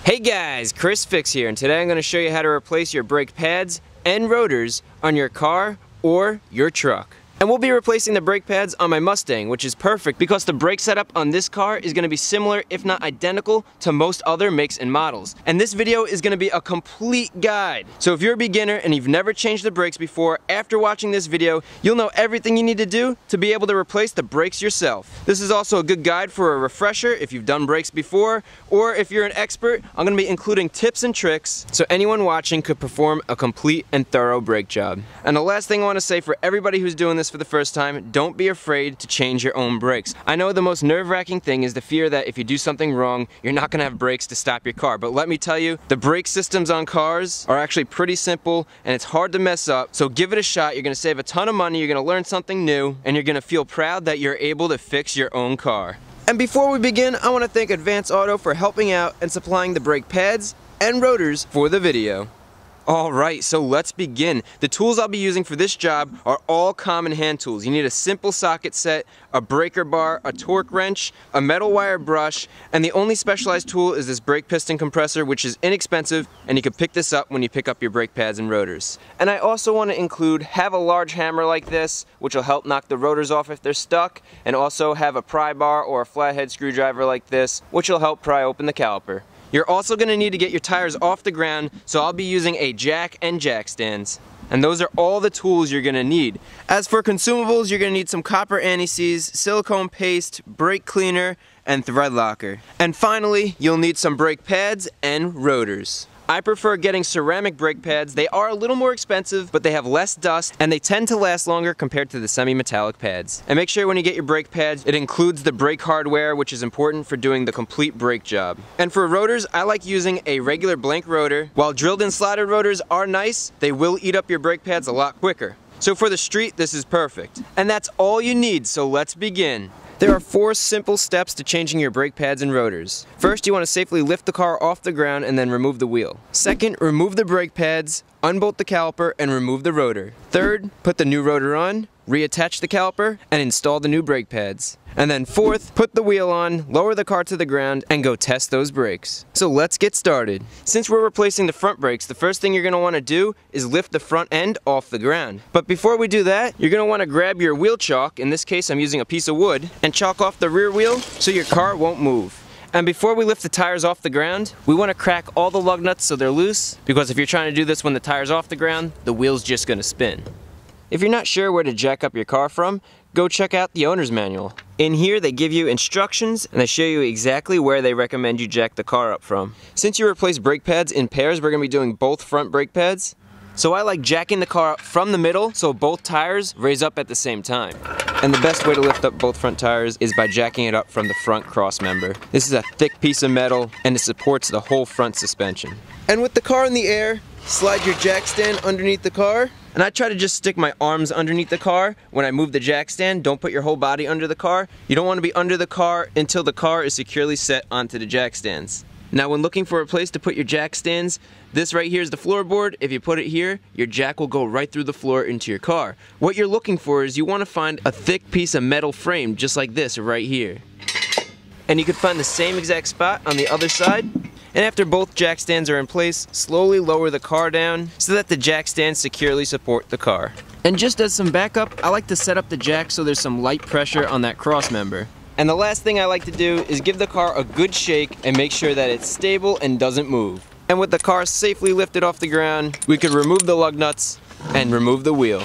Hey guys, Chris Fix here, and today I'm going to show you how to replace your brake pads and rotors on your car or your truck. And we'll be replacing the brake pads on my Mustang, which is perfect because the brake setup on this car is going to be similar, if not identical, to most other makes and models. And this video is going to be a complete guide. So if you're a beginner and you've never changed the brakes before, after watching this video, you'll know everything you need to do to be able to replace the brakes yourself. This is also a good guide for a refresher if you've done brakes before, or if you're an expert, I'm going to be including tips and tricks so anyone watching could perform a complete and thorough brake job. And the last thing I want to say for everybody who's doing this for the first time, don't be afraid to change your own brakes. I know the most nerve-wracking thing is the fear that if you do something wrong, you're not going to have brakes to stop your car. But let me tell you, the brake systems on cars are actually pretty simple and it's hard to mess up. So give it a shot. You're going to save a ton of money, you're going to learn something new, and you're going to feel proud that you're able to fix your own car. And before we begin, I want to thank Advance Auto for helping out and supplying the brake pads and rotors for the video. Alright, so let's begin. The tools I'll be using for this job are all common hand tools. You need a simple socket set, a breaker bar, a torque wrench, a metal wire brush, and the only specialized tool is this brake piston compressor, which is inexpensive, and you can pick this up when you pick up your brake pads and rotors. And I also want to have a large hammer like this, which will help knock the rotors off if they're stuck, and also have a pry bar or a flathead screwdriver like this, which will help pry open the caliper. You're also going to need to get your tires off the ground, so I'll be using a jack and jack stands. And those are all the tools you're going to need. As for consumables, you're going to need some copper anti-seize, silicone paste, brake cleaner, and thread locker. And finally, you'll need some brake pads and rotors. I prefer getting ceramic brake pads. They are a little more expensive, but they have less dust, and they tend to last longer compared to the semi-metallic pads. And make sure when you get your brake pads, it includes the brake hardware, which is important for doing the complete brake job. And for rotors, I like using a regular blank rotor. While drilled and slotted rotors are nice, they will eat up your brake pads a lot quicker. So for the street, this is perfect. And that's all you need, so let's begin. There are 4 simple steps to changing your brake pads and rotors. First, you want to safely lift the car off the ground and then remove the wheel. Second, remove the brake pads, unbolt the caliper, and remove the rotor. Third, put the new rotor on, reattach the caliper, and install the new brake pads. And then fourth, put the wheel on, lower the car to the ground, and go test those brakes. So let's get started. Since we're replacing the front brakes, the first thing you're going to want to do is lift the front end off the ground. But before we do that, you're going to want to grab your wheel chalk, in this case I'm using a piece of wood, and chalk off the rear wheel so your car won't move. And before we lift the tires off the ground, we want to crack all the lug nuts so they're loose, because if you're trying to do this when the tire's off the ground, the wheel's just going to spin. If you're not sure where to jack up your car from, go check out the owner's manual. In here they give you instructions and they show you exactly where they recommend you jack the car up from. Since you replace brake pads in pairs, we're going to be doing both front brake pads. So I like jacking the car up from the middle so both tires raise up at the same time. And the best way to lift up both front tires is by jacking it up from the front cross member. This is a thick piece of metal and it supports the whole front suspension. And with the car in the air, slide your jack stand underneath the car. And I try to just stick my arms underneath the car when I move the jack stand. Don't put your whole body under the car. You don't want to be under the car until the car is securely set onto the jack stands. Now when looking for a place to put your jack stands, this right here is the floorboard. If you put it here, your jack will go right through the floor into your car. What you're looking for is you want to find a thick piece of metal frame just like this right here. And you can find the same exact spot on the other side. And after both jack stands are in place, slowly lower the car down so that the jack stands securely support the car. And just as some backup, I like to set up the jack so there's some light pressure on that cross member. And the last thing I like to do is give the car a good shake and make sure that it's stable and doesn't move. And with the car safely lifted off the ground, we could remove the lug nuts and remove the wheel.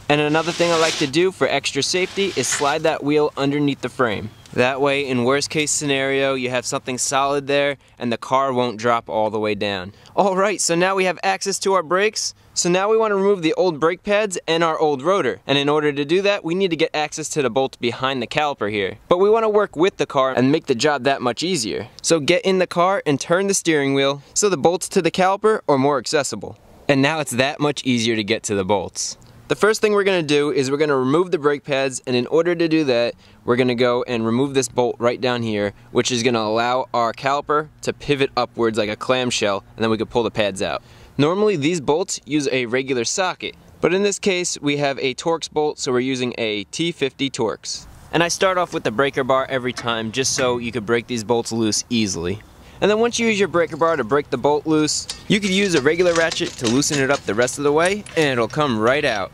And another thing I like to do for extra safety is slide that wheel underneath the frame. That way, in worst case scenario, you have something solid there and the car won't drop all the way down. Alright, so now we have access to our brakes. So now we want to remove the old brake pads and our old rotor. And in order to do that, we need to get access to the bolts behind the caliper here. But we want to work with the car and make the job that much easier. So get in the car and turn the steering wheel so the bolts to the caliper are more accessible. And now it's that much easier to get to the bolts. The first thing we're going to do is we're going to remove the brake pads, and in order to do that, we're going to go and remove this bolt right down here, which is going to allow our caliper to pivot upwards like a clamshell, and then we can pull the pads out. Normally these bolts use a regular socket, but in this case we have a Torx bolt, so we're using a T50 Torx. And I start off with the breaker bar every time just so you could break these bolts loose easily. And then once you use your breaker bar to break the bolt loose, you could use a regular ratchet to loosen it up the rest of the way, and it'll come right out.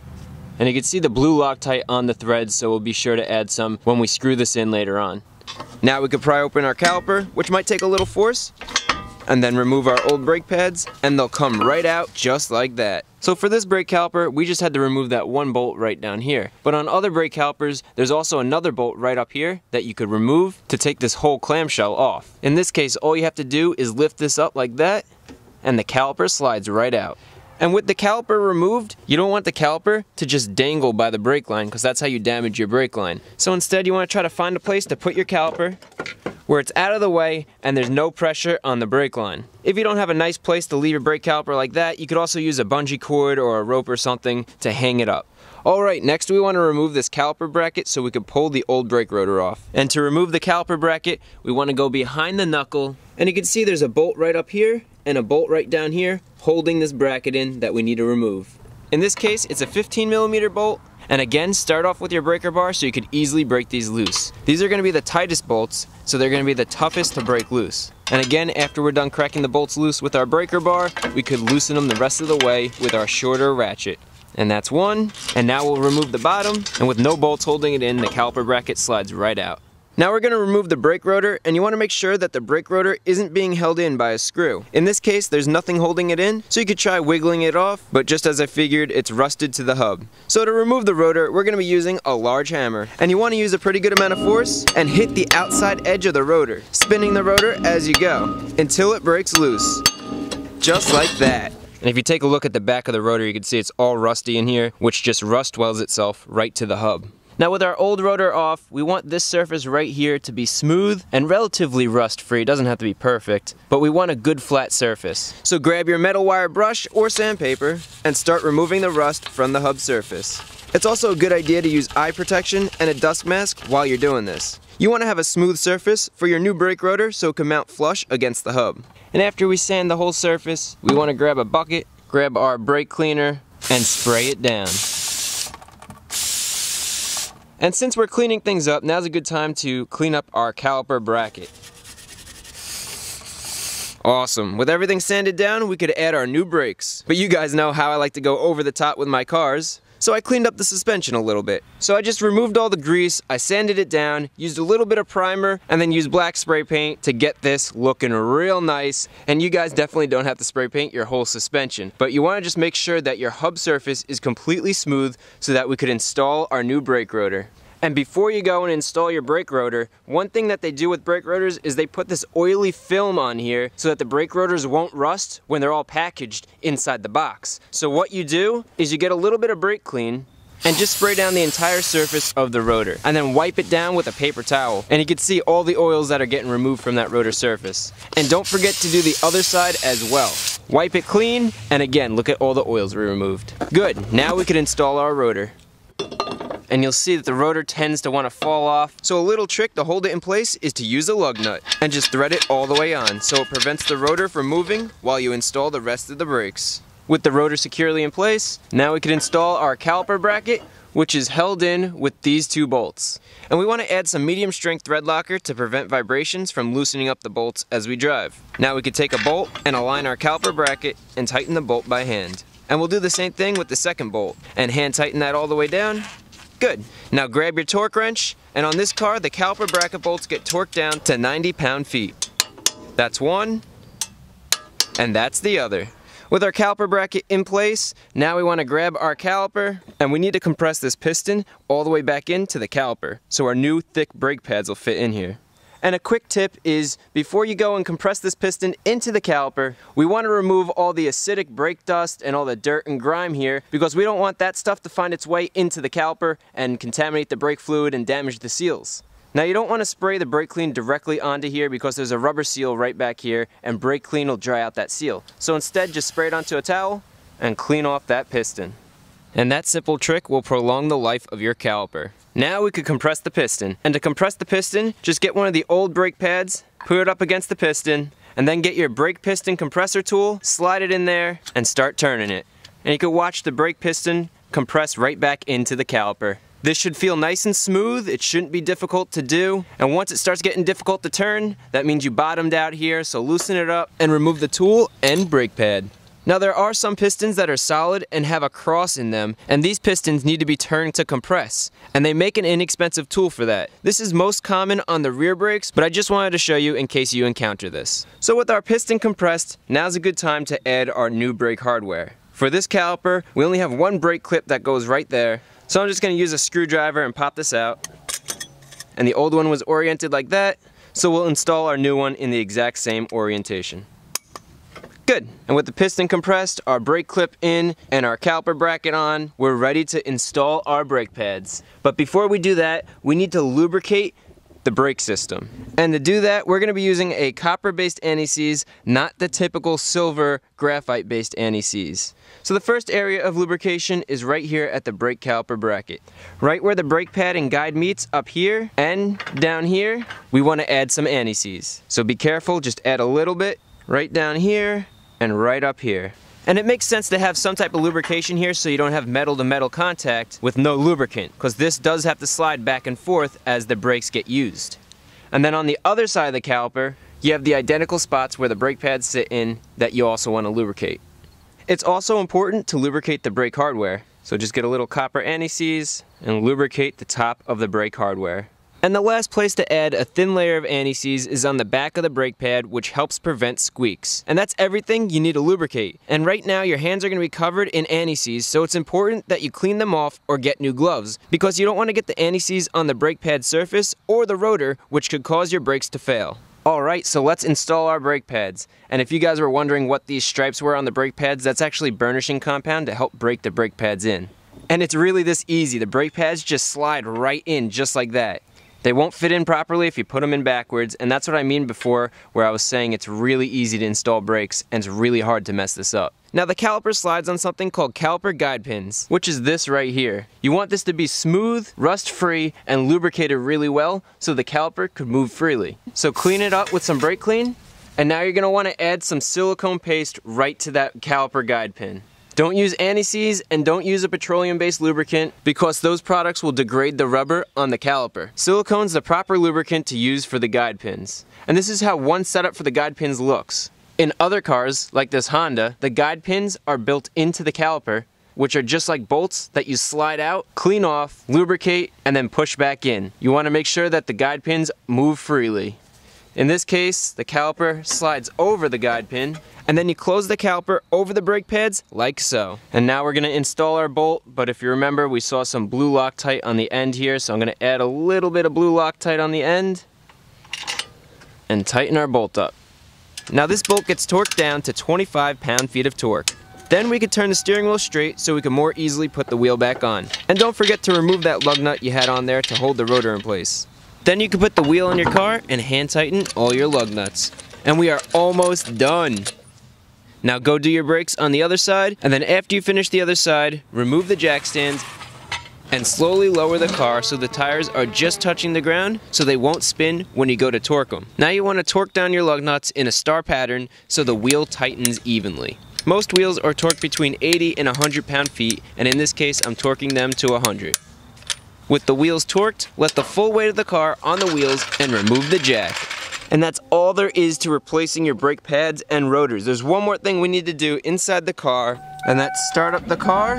And you can see the blue Loctite on the threads, so we'll be sure to add some when we screw this in later on. Now we could pry open our caliper, which might take a little force, and then remove our old brake pads, and they'll come right out just like that. So for this brake caliper, we just had to remove that one bolt right down here. But on other brake calipers, there's also another bolt right up here that you could remove to take this whole clamshell off. In this case, all you have to do is lift this up like that, and the caliper slides right out. And with the caliper removed, you don't want the caliper to just dangle by the brake line, because that's how you damage your brake line. So instead, you want to try to find a place to put your caliper where it's out of the way and there's no pressure on the brake line. If you don't have a nice place to leave your brake caliper like that, you could also use a bungee cord or a rope or something to hang it up. Alright, next we want to remove this caliper bracket so we can pull the old brake rotor off. And to remove the caliper bracket, we want to go behind the knuckle, and you can see there's a bolt right up here and a bolt right down here holding this bracket in that we need to remove. In this case, it's a 15mm bolt, and again, start off with your breaker bar so you could easily break these loose. These are going to be the tightest bolts, so they're going to be the toughest to break loose. And again, after we're done cracking the bolts loose with our breaker bar, we could loosen them the rest of the way with our shorter ratchet. And that's one, and now we'll remove the bottom, and with no bolts holding it in, the caliper bracket slides right out. Now we're going to remove the brake rotor, and you want to make sure that the brake rotor isn't being held in by a screw. In this case, there's nothing holding it in, so you could try wiggling it off, but just as I figured, it's rusted to the hub. So to remove the rotor, we're going to be using a large hammer. And you want to use a pretty good amount of force, and hit the outside edge of the rotor, spinning the rotor as you go, until it breaks loose. Just like that. And if you take a look at the back of the rotor, you can see it's all rusty in here, which just rust welds itself right to the hub. Now with our old rotor off, we want this surface right here to be smooth and relatively rust-free. It doesn't have to be perfect, but we want a good flat surface. So grab your metal wire brush or sandpaper and start removing the rust from the hub surface. It's also a good idea to use eye protection and a dust mask while you're doing this. You want to have a smooth surface for your new brake rotor so it can mount flush against the hub. And after we sand the whole surface, we want to grab a bucket, grab our brake cleaner, and spray it down. And since we're cleaning things up, now's a good time to clean up our caliper bracket. Awesome. With everything sanded down, we could add our new brakes. But you guys know how I like to go over the top with my cars. So I cleaned up the suspension a little bit. So I just removed all the grease, I sanded it down, used a little bit of primer, and then used black spray paint to get this looking real nice. And you guys definitely don't have to spray paint your whole suspension, but you want to just make sure that your hub surface is completely smooth so that we could install our new brake rotor. And before you go and install your brake rotor, one thing that they do with brake rotors is they put this oily film on here so that the brake rotors won't rust when they're all packaged inside the box. So what you do is you get a little bit of brake clean and just spray down the entire surface of the rotor, and then wipe it down with a paper towel, and you can see all the oils that are getting removed from that rotor surface. And don't forget to do the other side as well. Wipe it clean, and again, look at all the oils we removed. Good, now we can install our rotor. And you'll see that the rotor tends to want to fall off. So a little trick to hold it in place is to use a lug nut and just thread it all the way on so it prevents the rotor from moving while you install the rest of the brakes. With the rotor securely in place, now we can install our caliper bracket, which is held in with these two bolts. And we want to add some medium strength thread locker to prevent vibrations from loosening up the bolts as we drive. Now we could take a bolt and align our caliper bracket and tighten the bolt by hand. And we'll do the same thing with the second bolt and hand tighten that all the way down. Good. Now grab your torque wrench, and on this car the caliper bracket bolts get torqued down to 90 pound-feet. That's one, and that's the other. With our caliper bracket in place, now we want to grab our caliper, and we need to compress this piston all the way back into the caliper so our new thick brake pads will fit in here. And a quick tip is, before you go and compress this piston into the caliper, we want to remove all the acidic brake dust and all the dirt and grime here, because we don't want that stuff to find its way into the caliper and contaminate the brake fluid and damage the seals. Now you don't want to spray the brake clean directly onto here because there's a rubber seal right back here and brake clean will dry out that seal. So instead just spray it onto a towel and clean off that piston. And that simple trick will prolong the life of your caliper. Now we could compress the piston. And to compress the piston, just get one of the old brake pads, put it up against the piston, and then get your brake piston compressor tool, slide it in there, and start turning it. And you can watch the brake piston compress right back into the caliper. This should feel nice and smooth. It shouldn't be difficult to do. And once it starts getting difficult to turn, that means you bottomed out here, so loosen it up and remove the tool and brake pad. Now there are some pistons that are solid and have a cross in them, and these pistons need to be turned to compress, and they make an inexpensive tool for that. This is most common on the rear brakes, but I just wanted to show you in case you encounter this. So with our piston compressed, now's a good time to add our new brake hardware. For this caliper, we only have one brake clip that goes right there, so I'm just going to use a screwdriver and pop this out. And the old one was oriented like that, so we'll install our new one in the exact same orientation. Good. And with the piston compressed, our brake clip in, and our caliper bracket on, we're ready to install our brake pads. But before we do that, we need to lubricate the brake system. And to do that, we're going to be using a copper-based anti-seize, not the typical silver graphite-based anti-seize. So the first area of lubrication is right here at the brake caliper bracket. Right where the brake pad and guide meets up here and down here, we want to add some anti-seize. So be careful, just add a little bit right down here and right up here. And it makes sense to have some type of lubrication here so you don't have metal to metal contact with no lubricant, because this does have to slide back and forth as the brakes get used. And then on the other side of the caliper, you have the identical spots where the brake pads sit in that you also want to lubricate. It's also important to lubricate the brake hardware, so just get a little copper anti-seize and lubricate the top of the brake hardware. And the last place to add a thin layer of anti-seize is on the back of the brake pad, which helps prevent squeaks. And that's everything you need to lubricate. And right now your hands are going to be covered in anti-seize, so it's important that you clean them off or get new gloves, because you don't want to get the anti-seize on the brake pad surface or the rotor, which could cause your brakes to fail. Alright, so let's install our brake pads. And if you guys were wondering what these stripes were on the brake pads, that's actually burnishing compound to help break the brake pads in. And it's really this easy. The brake pads just slide right in just like that. They won't fit in properly if you put them in backwards, and that's what I mean before where I was saying it's really easy to install brakes and it's really hard to mess this up. Now the caliper slides on something called caliper guide pins, which is this right here. You want this to be smooth, rust-free, and lubricated really well so the caliper could move freely. So clean it up with some brake clean, and now you're going to want to add some silicone paste right to that caliper guide pin. Don't use anti-seize and don't use a petroleum-based lubricant because those products will degrade the rubber on the caliper. Silicone's the proper lubricant to use for the guide pins. And this is how one setup for the guide pins looks. In other cars, like this Honda, the guide pins are built into the caliper, which are just like bolts that you slide out, clean off, lubricate, and then push back in. You want to make sure that the guide pins move freely. In this case, the caliper slides over the guide pin, and then you close the caliper over the brake pads like so. And now we're going to install our bolt, but if you remember, we saw some blue Loctite on the end here, so I'm going to add a little bit of blue Loctite on the end and tighten our bolt up. Now this bolt gets torqued down to 25 pound-feet of torque. Then we can turn the steering wheel straight so we can more easily put the wheel back on. And don't forget to remove that lug nut you had on there to hold the rotor in place. Then you can put the wheel on your car and hand tighten all your lug nuts. And we are almost done. Now go do your brakes on the other side, and then after you finish the other side, remove the jack stands and slowly lower the car so the tires are just touching the ground so they won't spin when you go to torque them. Now you want to torque down your lug nuts in a star pattern so the wheel tightens evenly. Most wheels are torqued between 80 and 100 pound-feet, and in this case I'm torquing them to 100. With the wheels torqued, let the full weight of the car on the wheels and remove the jack. And that's all there is to replacing your brake pads and rotors. There's one more thing we need to do inside the car, and that's start up the car.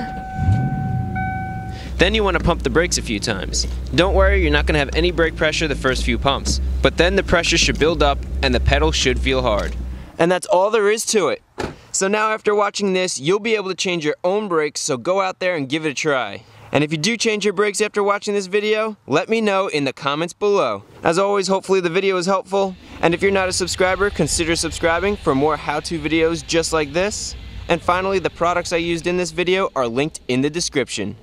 Then you want to pump the brakes a few times. Don't worry, you're not going to have any brake pressure the first few pumps, but then the pressure should build up and the pedal should feel hard. And that's all there is to it. So now after watching this, you'll be able to change your own brakes, so go out there and give it a try. And if you do change your brakes after watching this video, let me know in the comments below. As always, hopefully the video is helpful. And if you're not a subscriber, consider subscribing for more how-to videos just like this. And finally, the products I used in this video are linked in the description.